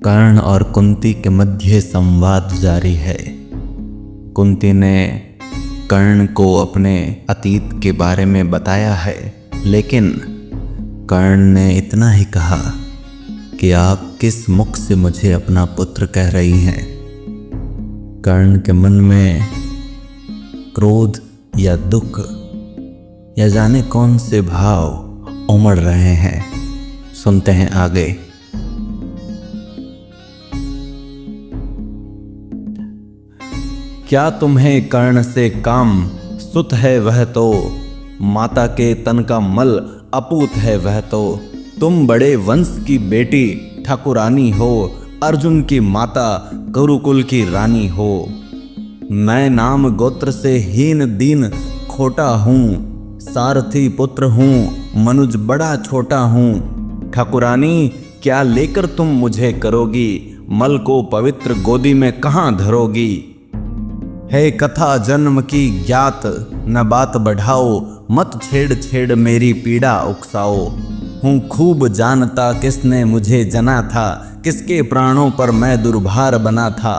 कर्ण और कुंती के मध्य संवाद जारी है। कुंती ने कर्ण को अपने अतीत के बारे में बताया है, लेकिन कर्ण ने इतना ही कहा कि आप किस मुख से मुझे अपना पुत्र कह रही हैं। कर्ण के मन में क्रोध या दुख या जाने कौन से भाव उमड़ रहे हैं। सुनते हैं आगे। क्या तुम्हें कर्ण से काम सुत है वह तो, माता के तन का मल अपूत है वह तो। तुम बड़े वंश की बेटी ठाकुरानी हो, अर्जुन की माता कुरुकुल की रानी हो। मैं नाम गोत्र से हीन दीन खोटा हूँ, सारथी पुत्र हूँ मनुज बड़ा छोटा हूँ। ठाकुरानी क्या लेकर तुम मुझे करोगी, मल को पवित्र गोदी में कहाँ धरोगी। है कथा जन्म की ज्ञात न बात बढ़ाओ, मत छेड़ छेड़ मेरी पीड़ा उकसाओ। हूँ खूब जानता किसने मुझे जना था, किसके प्राणों पर मैं दुर्भार बना था।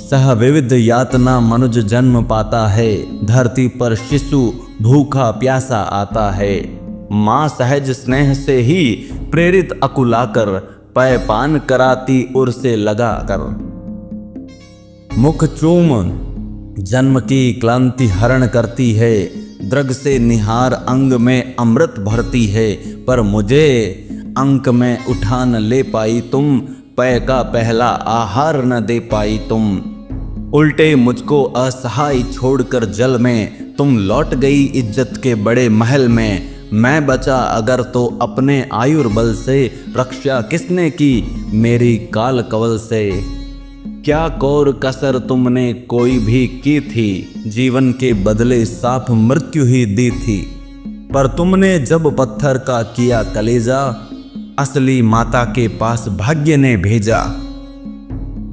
सह विविध यातना मनुज जन्म पाता है, धरती पर शिशु भूखा प्यासा आता है। माँ सहज स्नेह से ही प्रेरित अकुलाकर, पय पान कराती उर से लगा कर। मुख चूम जन्म की क्लांति हरण करती है, द्रग से निहार अंग में अमृत भरती है। पर मुझे अंक में उठा न ले पाई तुम, पय का पहला आहार न दे पाई तुम। उल्टे मुझको असहाय छोड़कर जल में, तुम लौट गई इज्जत के बड़े महल में। मैं बचा अगर तो अपने आयुर्बल से, रक्षा किसने की मेरी काल कवल से। क्या कौर कसर तुमने कोई भी की थी, जीवन के बदले साफ मृत्यु ही दी थी। पर तुमने जब पत्थर का किया कलेजा, असली माता के पास भाग्य ने भेजा।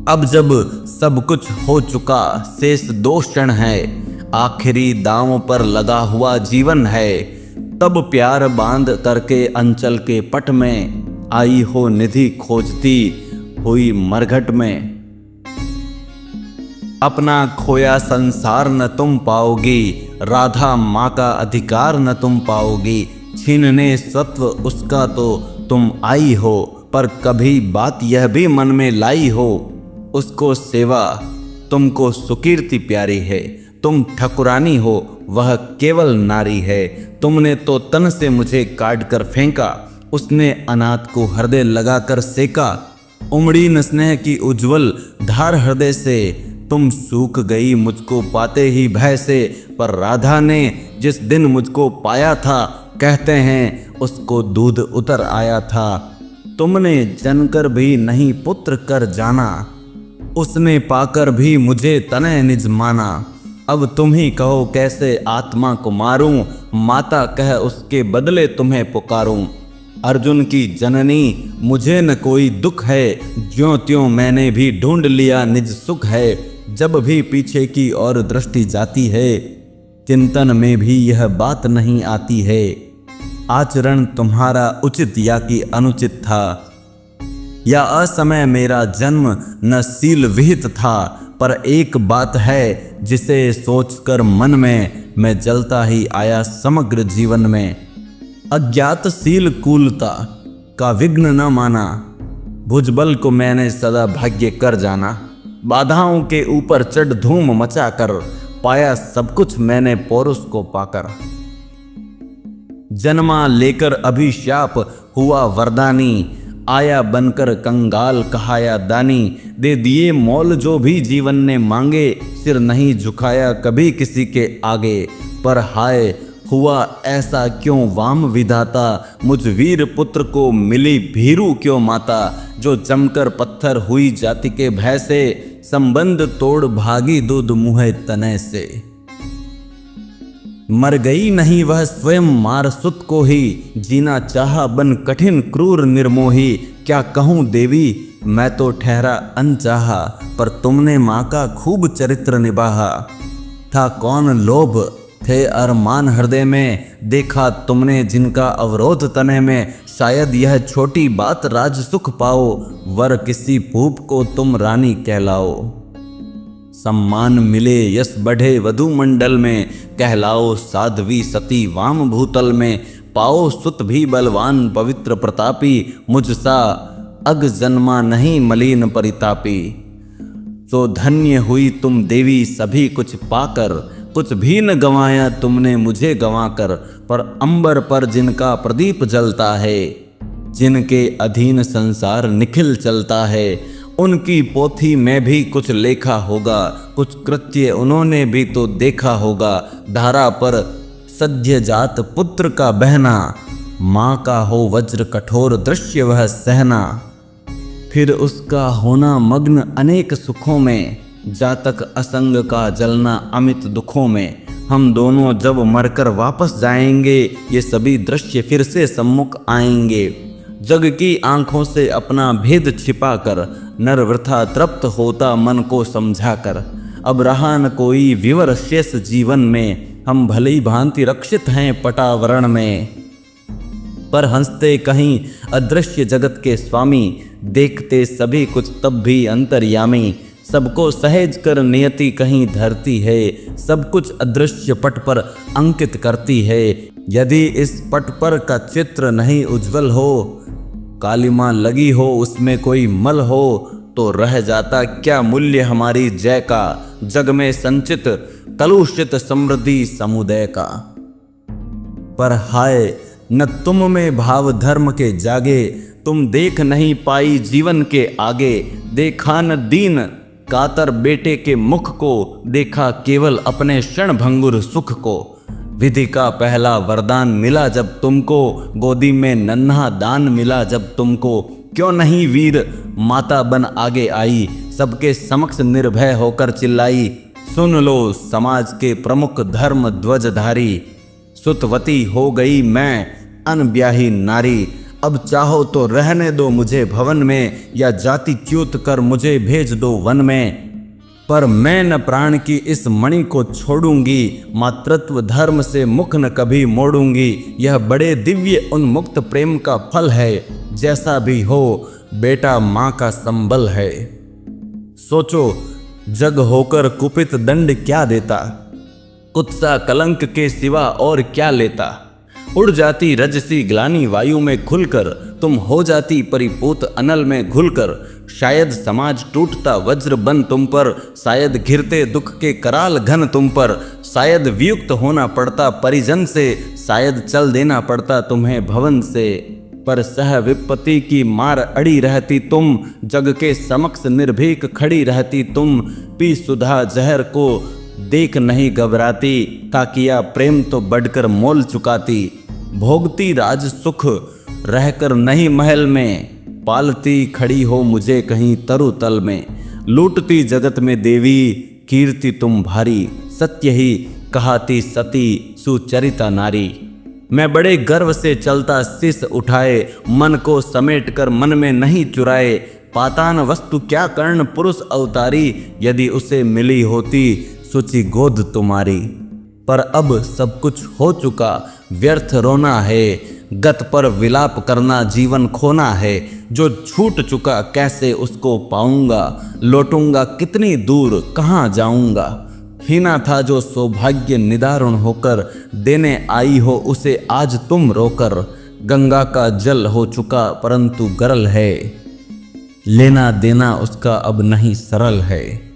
अब जब सब कुछ हो चुका शेष 2 क्षण है, आखिरी दांव पर लगा हुआ जीवन है। तब प्यार बांध करके अंचल के पट में, आई हो निधि खोजती हुई मरघट में। अपना खोया संसार न तुम पाओगी, राधा माँ का अधिकार न तुम पाओगी। छीनने सत्व उसका तो तुम आई हो, पर कभी बात यह भी मन में लाई हो, उसको सेवा तुमको सुकीर्ति प्यारी है। तुम ठकुरानी हो वह केवल नारी है। तुमने तो तन से मुझे काट कर फेंका, उसने अनाथ को हृदय लगाकर सेका। उमड़ी न स्नेह की उज्जवल धार हृदय से, तुम सूख गई मुझको पाते ही भय से। पर राधा ने जिस दिन मुझको पाया था, कहते हैं उसको दूध उतर आया था। तुमने जनकर भी नहीं पुत्र कर जाना, उसने पाकर भी मुझे तनय निज माना। अब तुम ही कहो कैसे आत्मा को मारूं, माता कह उसके बदले तुम्हें पुकारूं। अर्जुन की जननी मुझे न कोई दुख है, ज्यों त्यों मैंने भी ढूंढ लिया निज सुख है। जब भी पीछे की ओर दृष्टि जाती है, चिंतन में भी यह बात नहीं आती है। आचरण तुम्हारा उचित या कि अनुचित था, या असमय मेरा जन्म न सील विहित था। पर एक बात है जिसे सोचकर मन में मैं जलता ही आया समग्र जीवन में। अज्ञातशील कूलता का विघ्न न माना, भुजबल को मैंने सदा भाग्य कर जाना। बाधाओं के ऊपर चढ़ धूम मचा कर, पाया सब कुछ मैंने पौरुष को पाकर। जन्मा लेकर अभिशाप हुआ वरदानी, आया बनकर कंगाल कहाया दानी। दे दिए मोल जो भी जीवन ने मांगे, सिर नहीं झुकाया कभी किसी के आगे। पर हाय हुआ ऐसा क्यों वाम विधाता, मुझ वीर पुत्र को मिली भीरू क्यों माता। जो जमकर पत्थर हुई जाति के भय से, संबंध तोड़ भागी दूध मुँह तनय से। मर गई नहीं वह स्वयं मार सुत को ही, जीना चाहा बन कठिन क्रूर निर्मोही। क्या कहूँ देवी मैं तो ठहरा अनचाहा, पर तुमने माँ का खूब चरित्र निभाहा। था कौन लोभ थे अरमान हृदय में, देखा तुमने जिनका अवरोध तने में। शायद यह छोटी बात राज सुख पाओ, वर किसी भूप को तुम रानी कहलाओ। सम्मान मिले यश बढ़े वधु मंडल में, कहलाओ साध्वी सती वाम भूतल में। पाओ सुत भी बलवान पवित्र प्रतापी, मुझसा अग जन्मा नहीं मलिन परितापी। तो धन्य हुई तुम देवी सभी कुछ पाकर, कुछ भी न गंवाया तुमने मुझे गंवाकर। पर अंबर पर जिनका प्रदीप जलता है, जिनके अधीन संसार निखिल चलता है, उनकी पोथी में भी कुछ लेखा होगा, कुछ कृत्य उन्होंने भी तो देखा होगा। धारा पर सद्य जात पुत्र का बहना, माँ का हो वज्र कठोर दृश्य वह सहना। फिर उसका होना मग्न अनेक सुखों में, जातक असंग का जलना अमित दुखों में। हम दोनों जब मरकर वापस जाएंगे, ये सभी दृश्य फिर से सम्मुख आएंगे। जग की आंखों से अपना भेद छिपाकर, नर वृथा तृप्त होता मन को समझाकर। अब रहा न कोई विवर शेष जीवन में, हम भली भांति रक्षित हैं पटावरण में। पर हंसते कहीं अदृश्य जगत के स्वामी, देखते सभी कुछ तब भी अंतर्यामी। सबको सहेज कर नियति कहीं धरती है, सब कुछ अदृश्य पट पर अंकित करती है। यदि इस पट पर का चित्र नहीं उज्जवल हो, कालिमा लगी हो उसमें कोई मल हो, तो रह जाता क्या मूल्य हमारी जय का, जग में संचित कलुषित समृद्धि समुदय का। पर हाय न तुम में भाव धर्म के जागे, तुम देख नहीं पाई जीवन के आगे। देखा न दीन कातर बेटे के मुख को, देखा केवल अपने क्षण भंगुर सुख को। विधि का पहला वरदान मिला जब तुमको, गोदी में नन्हा दान मिला जब तुमको। क्यों नहीं वीर माता बन आगे आई, सबके समक्ष निर्भय होकर चिल्लाई। सुन लो समाज के प्रमुख धर्म ध्वजधारी, सुतवती हो गई मैं अनब्याही नारी। अब चाहो तो रहने दो मुझे भवन में, या जाति च्युत कर मुझे भेज दो वन में। पर मैं न प्राण की इस मणि को छोड़ूंगी, मातृत्व धर्म से मुख न कभी मोड़ूंगी। यह बड़े दिव्य उन्मुक्त प्रेम का फल है, जैसा भी हो बेटा माँ का संबल है। सोचो जग होकर कुपित दंड क्या देता, कुत्सा कलंक के सिवा और क्या लेता। उड़ जाती रजसी ग्लानी वायु में खुलकर, तुम हो जाती परिपूत अनल में घुलकर। शायद समाज टूटता वज्र बन तुम पर, शायद घिरते दुख के कराल घन तुम पर। शायद वियुक्त होना पड़ता परिजन से, शायद चल देना पड़ता तुम्हें भवन से। पर सह विपत्ति की मार अड़ी रहती तुम, जग के समक्ष निर्भीक खड़ी रहती तुम। पी सुधा जहर को देख नहीं घबराती, ताकिया प्रेम तो बढ़कर मोल चुकाती। भोगती राज सुख रहकर नहीं महल में, पालती खड़ी हो मुझे कहीं तरुतल में। लूटती जगत में देवी कीर्ति तुम भारी, सत्य ही कहाती सती सुचरिता नारी। मैं बड़े गर्व से चलता शीश उठाए, मन को समेट कर मन में नहीं चुराए। पातान वस्तु क्या कर्ण पुरुष अवतारी, यदि उसे मिली होती सुचि गोद तुम्हारी। पर अब सब कुछ हो चुका, व्यर्थ रोना है, गत पर विलाप करना जीवन खोना है। जो छूट चुका कैसे उसको पाऊंगा, लौटूंगा कितनी दूर कहाँ जाऊंगा। हीना था जो सौभाग्य निदारुण होकर, देने आई हो उसे आज तुम रोकर। गंगा का जल हो चुका परंतु गरल है, लेना देना उसका अब नहीं सरल है।